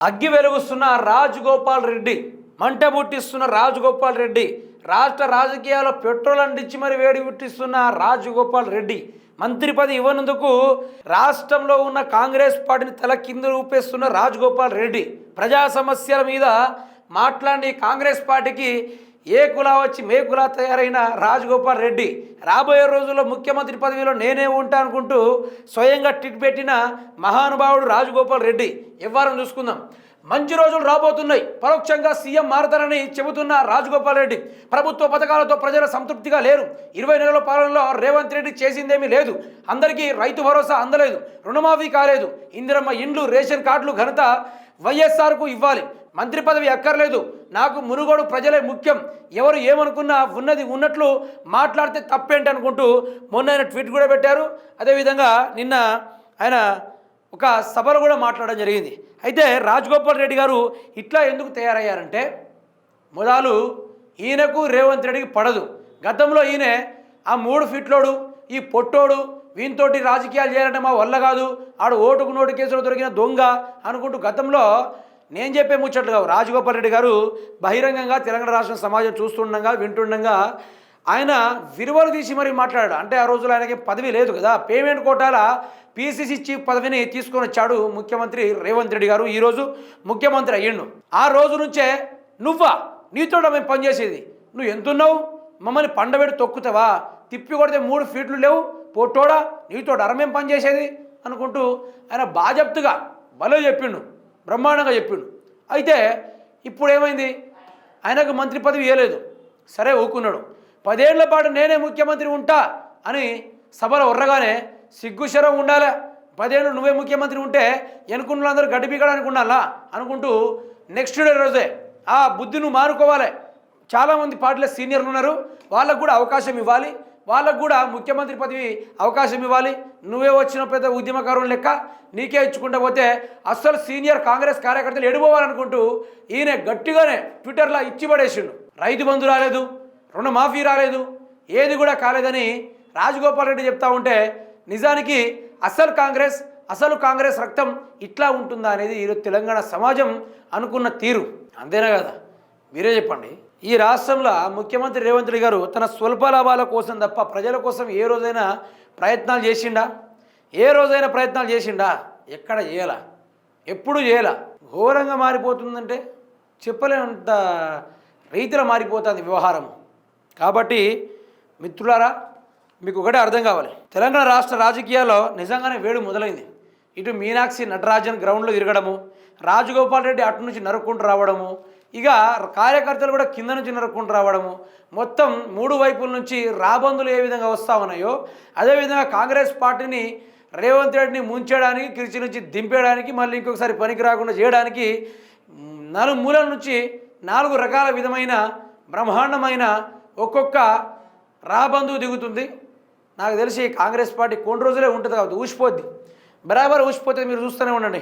అగ్గి వెలుగుస్తున్న రాజగోపాల్ రెడ్డి, మంట పుట్టిస్తున్న రాజగోపాల్ రెడ్డి, రాష్ట్ర రాజకీయాల్లో పెట్రోల్ అంటించి మరి వేడి పుట్టిస్తున్న రాజగోపాల్ రెడ్డి మంత్రి పదవి ఇవ్వనందుకు రాష్ట్రంలో ఉన్న కాంగ్రెస్ పార్టీని తల కింద ఊపేస్తున్న రాజగోపాల్ రెడ్డి ప్రజా సమస్యల మీద మాట్లాడి కాంగ్రెస్ పార్టీకి ఏ కులా వచ్చి మే కులా తయారైన రాజగోపాల్ రెడ్డి రాబోయే రోజుల్లో ముఖ్యమంత్రి పదవిలో నేనే ఉంటా అనుకుంటూ స్వయంగా టిట్ పెట్టిన మహానుభావుడు రాజగోపాల్ రెడ్డి. వ్యవహారం చూసుకుందాం. మంచి రోజులు రాబోతున్నాయి, పరోక్షంగా సీఎం మారతారని చెబుతున్న రాజగోపాల్ రెడ్డి ప్రభుత్వ పథకాలతో ప్రజల సంతృప్తిగా లేరు. 20 నెలల పాలనలో రేవంత్ రెడ్డి చేసిందేమీ లేదు. అందరికీ రైతు భరోసా అందలేదు, రుణమాఫీ కాలేదు, ఇందిరమ్మ ఇండ్లు, రేషన్ కార్డులు ఘనత వైఎస్ఆర్కు ఇవ్వాలి, మంత్రి పదవి అక్కర్లేదు, నాకు మునుగోడు ప్రజలే ముఖ్యం, ఎవరు ఏమనుకున్నా ఉన్నది ఉన్నట్లు మాట్లాడితే తప్పేంటి అనుకుంటూ మొన్న ఆయన ట్వీట్ కూడా పెట్టారు. అదేవిధంగా నిన్న ఆయన ఒక సభలో కూడా మాట్లాడడం జరిగింది. అయితే రాజగోపాల్ రెడ్డి గారు ఇట్లా ఎందుకు తయారయ్యారంటే, మొదలు ఈయనకు రేవంత్ రెడ్డికి పడదు. గతంలో ఈయన ఆ 3 ఫీట్లోడు, ఈ పొట్టోడు, వీనితోటి రాజకీయాలు చేయాలంటే మా వల్ల కాదు, ఆడు ఓటుకు నోటు కేసులో దొరికిన దొంగ అనుకుంటూ గతంలో నేను చెప్పే ముచ్చట్లు కావు. రాజగోపాల్ రెడ్డి గారు బహిరంగంగా తెలంగాణ రాష్ట్ర సమాజం చూస్తుండగా వింటుండగా ఆయన విలువలు తీసి మరీ మాట్లాడాడు. అంటే ఆ రోజులో ఆయనకి పదవి లేదు కదా, పేమెంట్ కోటాల పీసీసీ చీఫ్ పదవిని తీసుకొని వచ్చాడు ముఖ్యమంత్రి రేవంత్ రెడ్డి గారు. ఈరోజు ముఖ్యమంత్రి అయ్యిండు. ఆ రోజు నుంచే నీతో మేము పనిచేసేది, నువ్వు ఎంతున్నావు, మమ్మల్ని పండబెట్టి తొక్కుతావా, తిప్పి కొడితే 3 ఫీట్లు లేవు, పొట్టోడా నీతో అరమేం పనిచేసేది అనుకుంటూ ఆయన బాజప్తుగా భలే చెప్పిండు, బ్రహ్మాండంగా చెప్పిండు. అయితే ఇప్పుడు ఏమైంది, ఆయనకు మంత్రి పదవి ఇవ్వలేదు, సరే ఊకున్నాడు. 10 ఏళ్ల పాటు నేనే ముఖ్యమంత్రి ఉంటా అని సభలో ఉర్రగానే సిగ్గుశరం ఉండాలి. 10 ఏళ్ళు నువ్వే ముఖ్యమంత్రి ఉంటే ఎనుకున్న అందరూ గడ్డి పీకడానికి ఉండాలా అనుకుంటూ నెక్స్ట్ డే రోజే ఆ బుద్ధి నువ్వు మానుకోవాలి. చాలామంది పార్టీలో సీనియర్లు ఉన్నారు, వాళ్ళకు కూడా అవకాశం ఇవ్వాలి, వాళ్ళకు కూడా ముఖ్యమంత్రి పదవి అవకాశం ఇవ్వాలి. నువ్వే వచ్చిన పెద్ద ఉద్యమకారులు లెక్క నీకే ఇచ్చుకుంటూ పోతే అస్సలు సీనియర్ కాంగ్రెస్ కార్యకర్తలు ఎడిపోవాలనుకుంటూ ఈయన గట్టిగానే ట్విట్టర్లో ఇచ్చి పడేసిండు. రైతు బంధు రాలేదు, రుణమాఫీ రాలేదు, ఏది కూడా కాలేదని రాజగోపాల్ రెడ్డి చెప్తా ఉంటే నిజానికి అసలు కాంగ్రెస్ రక్తం ఇట్లా ఉంటుందా అనేది ఈరోజు తెలంగాణ సమాజం అనుకున్న తీరు. అంతేనా కదా, మీరే చెప్పండి. ఈ రాష్ట్రంలో ముఖ్యమంత్రి రేవంత్ రెడ్డి గారు తన స్వల్ప లాభాల కోసం తప్ప ప్రజల కోసం ఏ రోజైనా ప్రయత్నాలు చేసిండా? ఎక్కడ చేయాల, ఎప్పుడు చేయాల. ఘోరంగా మారిపోతుందంటే చెప్పలేనంత రీతిలో మారిపోతుంది వ్యవహారం. కాబట్టి మిత్రులారా, మీకు ఒకటే అర్థం కావాలి, తెలంగాణ రాష్ట్ర రాజకీయాల్లో నిజంగానే వేడు మొదలైంది. ఇటు మీనాక్షి నటరాజన్ గ్రౌండ్లో తిరగడము, రాజగోపాల్ రెడ్డి అటు నుంచి నరుక్కుంటూ రావడము, ఇక కార్యకర్తలు కూడా కింద నుంచి నరుక్కుంటూ రావడము, మొత్తం 3 వైపుల నుంచి రాబందులు ఏ విధంగా వస్తూ ఉన్నాయో అదేవిధంగా కాంగ్రెస్ పార్టీని రేవంత్ రెడ్డిని ముంచడానికి, కిర్చి నుంచి దింపేయడానికి, మళ్ళీ ఇంకొకసారి పనికి రాకుండా చేయడానికి 4 మూలల నుంచి 4 రకాల విధమైన బ్రహ్మాండమైన ఒక్కొక్క రాబందు దిగుతుంది. నాకు తెలిసి కాంగ్రెస్ పార్టీ కొన్ని రోజులే ఉంటుంది కాబట్టి ఊసిపోద్ది, బరాబర్ ఊసిపోతే మీరు చూస్తూనే ఉండండి.